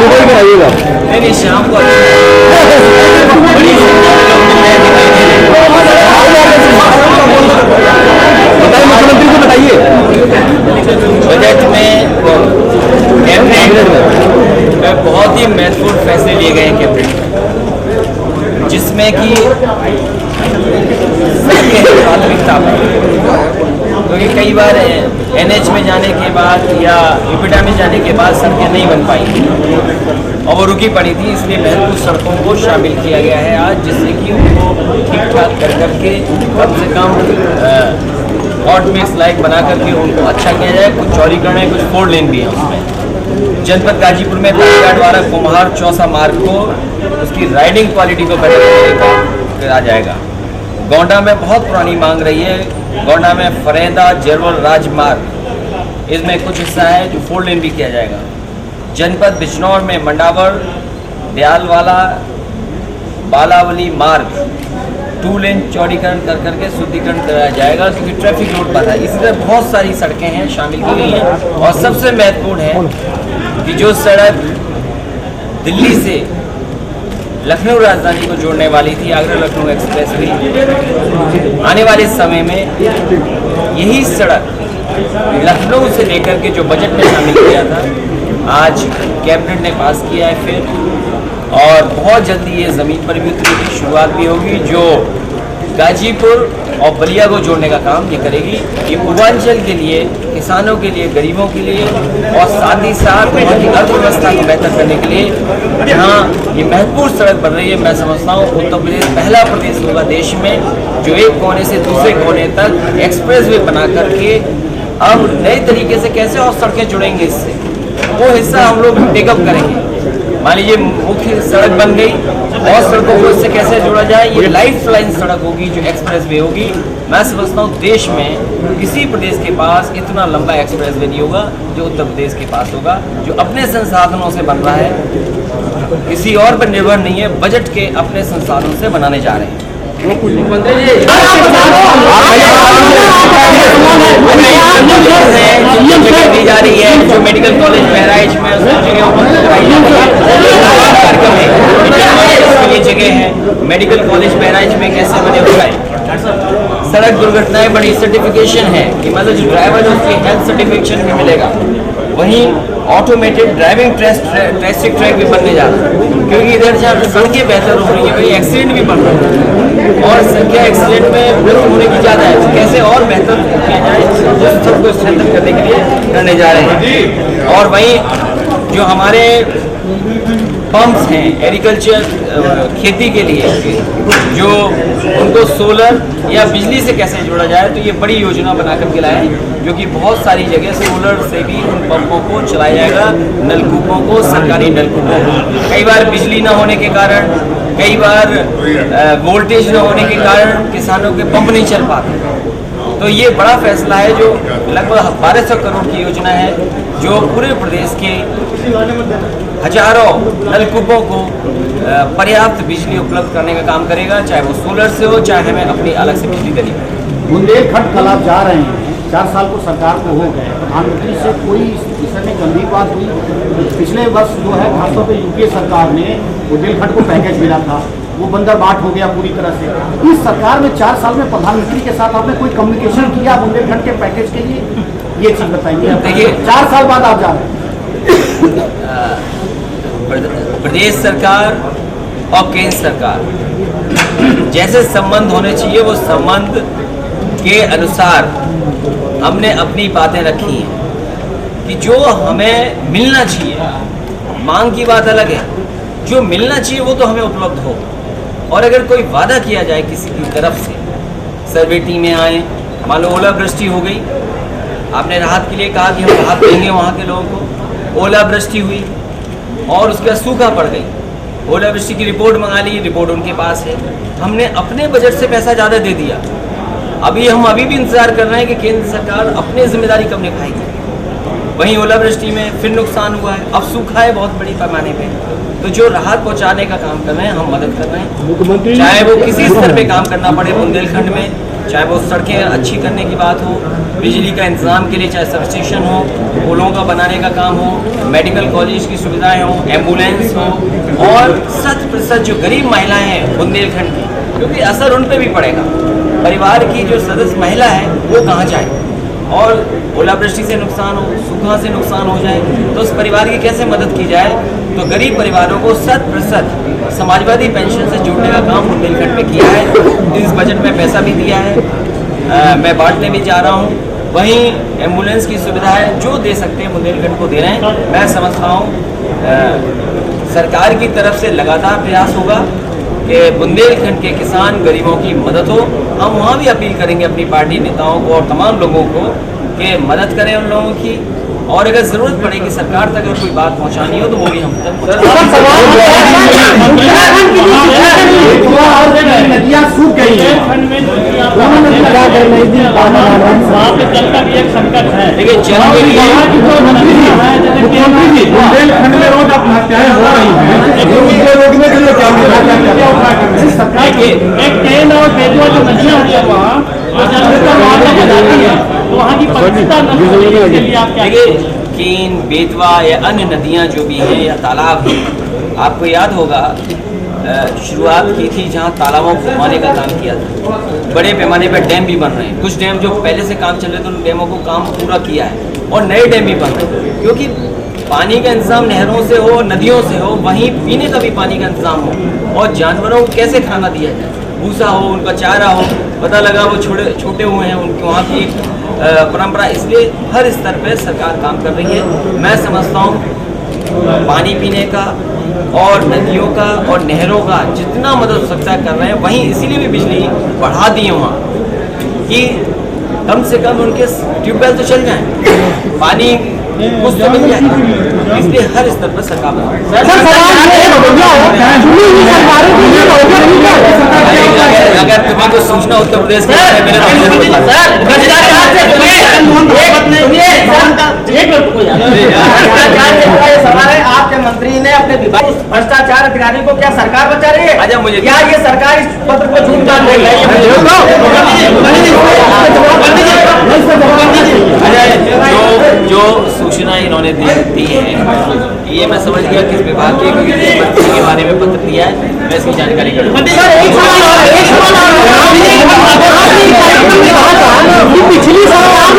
सुबह में आइएगा। नहीं, शाम को बड़ी बताइए, मुख्यमंत्री को बताइए। बजट में कैबिनेट में बहुत ही महत्वपूर्ण फैसले लिए गए हैं कैबिनेट में, जिसमें कि प्राथमिकता पर, क्योंकि कई बार NH में जाने के बाद या यूपीडा में जाने के बाद सड़कें नहीं बन पाई और वो रुकी पड़ी थी, इसलिए महत्वपूर्ण सड़कों को शामिल किया गया है आज, जिससे कि उनको ठीक ठाक कर करके कम से कम हॉट मिक्स लाइक बना करके उनको अच्छा किया जाए। कुछ चौड़ीकरण है, कुछ 4 लेन भी है उसमें। जनपद गाजीपुर में पानीघाट वाला कुम्हार चौसा मार्ग को उसकी राइडिंग क्वालिटी को बेटर करा जाएगा। गोंडा में बहुत पुरानी मांग रही है, गोंडा में फरेदा जेरवल राजमार्ग, इसमें कुछ हिस्सा है जो 4 लेन भी किया जाएगा। जनपद बिजनौर में मंडावर दयालवाला बालावली मार्ग 2 लेन चौड़ीकरण कर करके शुद्धिकरण कराया जाएगा, क्योंकि ट्रैफिक रोड पर है। इसी तरह बहुत सारी सड़कें हैं शामिल की गई हैं, और सबसे महत्वपूर्ण है कि जो सड़क दिल्ली से लखनऊ राजधानी को जोड़ने वाली थी, आगरा लखनऊ एक्सप्रेस वे, आने वाले समय में यही सड़क लखनऊ से लेकर के जो बजट में शामिल किया था, आज कैबिनेट ने पास किया है फिर, और बहुत जल्दी ये ज़मीन पर भी उतरेगी, शुरुआत भी होगी, जो गाजीपुर और बलिया को जोड़ने का काम ये करेगी। ये पूर्वांचल के लिए, किसानों के लिए, गरीबों के लिए, और साथ ही साथ वहाँ की अर्थव्यवस्था को बेहतर करने के लिए जहाँ ये महत्वपूर्ण सड़क बन रही है। मैं समझता हूँ उत्तर प्रदेश पहला प्रदेश होगा देश में जो एक कोने से दूसरे कोने तक एक्सप्रेस वे बना करके अब नए तरीके से कैसे और सड़कें जुड़ेंगे, इससे वो हिस्सा हम लोग टेकअप करेंगे। मान लीजिए मुख्य सड़क बन गई और सड़कों को इससे कैसे जोड़ा जाए, ये लाइफ लाइन सड़क होगी जो एक्सप्रेस वे होगी। मैं समझता हूँ देश में किसी प्रदेश के पास इतना लंबा एक्सप्रेस वे नहीं होगा जो उत्तर प्रदेश के पास होगा, जो अपने संसाधनों से बन रहा है, किसी और पर निर्भर नहीं है, बजट के अपने संसाधनों से बनाने जा रहे हैं। मुख्यमंत्री जी दी जा रही है, जो मेडिकल कॉलेज बहराइच में जगह है, मेडिकल कॉलेज बहराइच में कैसे बने हुआ है, सड़क दुर्घटनाएं बड़ी सर्टिफिकेशन है कि मतलब जो ड्राइवर है उसकी हेल्थ सर्टिफिकेशन भी मिलेगा। वहीं ऑटोमेटेड ड्राइविंग टेस्टिंग ट्रैक भी बनने जा रहा है, क्योंकि इधर जहाँ सड़कें बेहतर हो रही है वही एक्सीडेंट भी बढ़ रहा है और संख्या एक्सीडेंट में मृत्यु होने की ज़्यादा है, तो कैसे और बेहतर किया जाए उस सबको स्ट्रेंथन करने के लिए करने जा रहे हैं। और वहीं जो हमारे पंप्स हैं एग्रीकल्चर खेती के लिए, जो उनको सोलर या बिजली से कैसे जोड़ा जाए, तो ये बड़ी योजना बनाकर के लाए हैं, जो कि बहुत सारी जगह सोलर से भी उन पंपों को चलाया जाएगा, नलकूपों को, सरकारी नलकूपों को। कई बार बिजली न होने के कारण, कई बार वोल्टेज न होने के कारण किसानों के पंप नहीं चल पाते, तो ये बड़ा फैसला है जो लगभग 1200 करोड़ की योजना है, जो पूरे प्रदेश के हजारों नलकूपों को पर्याप्त बिजली उपलब्ध करने का काम करेगा, चाहे वो सोलर से हो, चाहे हमें अपनी अलग से बिजली देनी पड़े। बुंदेलखंड कल आप जा रहे हैं, 4 साल को सरकार को हो गए, प्रधानमंत्री से कोई इस विषय में गंभीर बात हुई? पिछले वर्ष जो है खासतौर पर यूपीए सरकार ने बुंदेलखंड को पैकेज मिला था, वो बंदर बाट हो गया पूरी तरह से। इस सरकार में 4 साल में प्रधानमंत्री के साथ आपने कोई कम्युनिकेशन किया बुंदेलखंड के पैकेज के लिए? ये चीज बताइए। देखिए 4 साल बाद आप जा रहे हैं। प्रदेश सरकार और केंद्र सरकार जैसे संबंध होने चाहिए, वो संबंध के अनुसार हमने अपनी बातें रखी हैं कि जो हमें मिलना चाहिए, मांग की बात अलग है, जो मिलना चाहिए वो तो हमें उपलब्ध हो। और अगर कोई वादा किया जाए किसी की तरफ से, सर्वे टीमें आए, मान लो ओलावृष्टि हो गई, आपने राहत के लिए कहा कि हम राहत देंगे वहाँ के लोगों को, ओलावृष्टि हुई और उसके बाद सूखा पड़ गई, ओलावृष्टि की रिपोर्ट मंगा ली, रिपोर्ट उनके पास है, हमने अपने बजट से पैसा ज़्यादा दे दिया। हम अभी भी इंतजार कर रहे हैं कि केंद्र सरकार अपनी जिम्मेदारी कब निभाएगी। वहीं ओलावृष्टि में फिर नुकसान हुआ है, अब सूखा है बहुत बड़ी पैमाने पे, तो जो राहत पहुंचाने का काम कर रहे हैं हम मदद कर रहे हैं, चाहे वो किसी स्तर पे काम करना पड़े बुंदेलखंड में, चाहे वो सड़कें अच्छी करने की बात हो, बिजली का इंतजाम के लिए चाहे सब स्टेशन हो, पुलों का बनाने का काम हो, मेडिकल कॉलेज की सुविधाएं हो, एम्बुलेंस हो, और 100% जो गरीब महिलाएं हैं बुंदेलखंड की, क्योंकि असर उन पर भी पड़ेगा। परिवार की जो सदस्य महिला है वो कहाँ जाए, और ओलावृष्टि से नुकसान हो, सूखा से नुकसान हो जाए तो उस परिवार की कैसे मदद की जाए। तो गरीब परिवारों को 100% समाजवादी पेंशन से जोड़ने का काम बुंदेलखंड में किया है। इस बजट में पैसा भी दिया है, मैं बांटने भी जा रहा हूँ। वहीं एम्बुलेंस की सुविधाएं जो दे सकते हैं बुंदेलखंड को दे रहे हैं। मैं समझता हूँ सरकार की तरफ से लगातार प्रयास होगा कि बुंदेलखंड के किसान गरीबों की मदद हो। हम वहाँ भी अपील करेंगे अपनी पार्टी नेताओं को और तमाम लोगों को कि मदद करें उन लोगों की, और अगर ज़रूरत पड़ेगी सरकार तक अगर कोई बात पहुँचानी हो तो वो भी हम तक नदियाँ सूख गई हैं, देखिए जल के लिए मुख्यमंत्री जी बुंदेलखंड में रोज आत्महत्याएं हो रही हैं, उनको रोकने के लिए क्या एक ट्रेन और बेतवा जो नदियाँ होती है वहाँ वहाँ की परिस्थिति देखिए केन, बेतवा या अन्य नदियाँ जो भी हैं या तालाब हैं, आपको याद होगा शुरुआत की थी जहाँ तालाबों को घुमाने का काम किया था। बड़े पैमाने पर डैम भी बन रहे हैं, कुछ डैम जो पहले से काम चल रहे थे उन डैमों को काम पूरा किया है, और नए डैम भी बन रहे हैं, क्योंकि पानी का इंतजाम नहरों से हो, नदियों से हो, वहीं पीने का भी पानी का इंतजाम हो, और जानवरों को कैसे खाना दिया जाए, भूसा हो, उनका चारा हो। पता लगा वो छोटे हुए हैं, उनके वहाँ की परंपरा, इसलिए हर स्तर पर सरकार काम कर रही है। मैं समझता हूँ पानी पीने का और नदियों का और नहरों का जितना मदद हो सकता है कर रहे हैं। वहीं इसीलिए भी बिजली बढ़ा दी है वहाँ कि कम से कम उनके ट्यूबवेल तो चल जाएं, पानी कुछ तो मिल जाए, इसलिए हर स्तर पर सरकार अगर तुम्हें को सूचना उत्तर प्रदेश के सवाल है, आपके मंत्री ने अपने विभाग भ्रष्टाचार अधिकारी को क्या सरकार बचा रही है? अच्छा मुझे क्या ये सरकार इस पत्र को झूठ बात रही है? जो सूचना इन्होंने दी है ये मैं समझ गया किस विभाग के मंत्री के बारे में पत्र दिया है, मैं इसकी जानकारी करूँगा। पिछली सरकार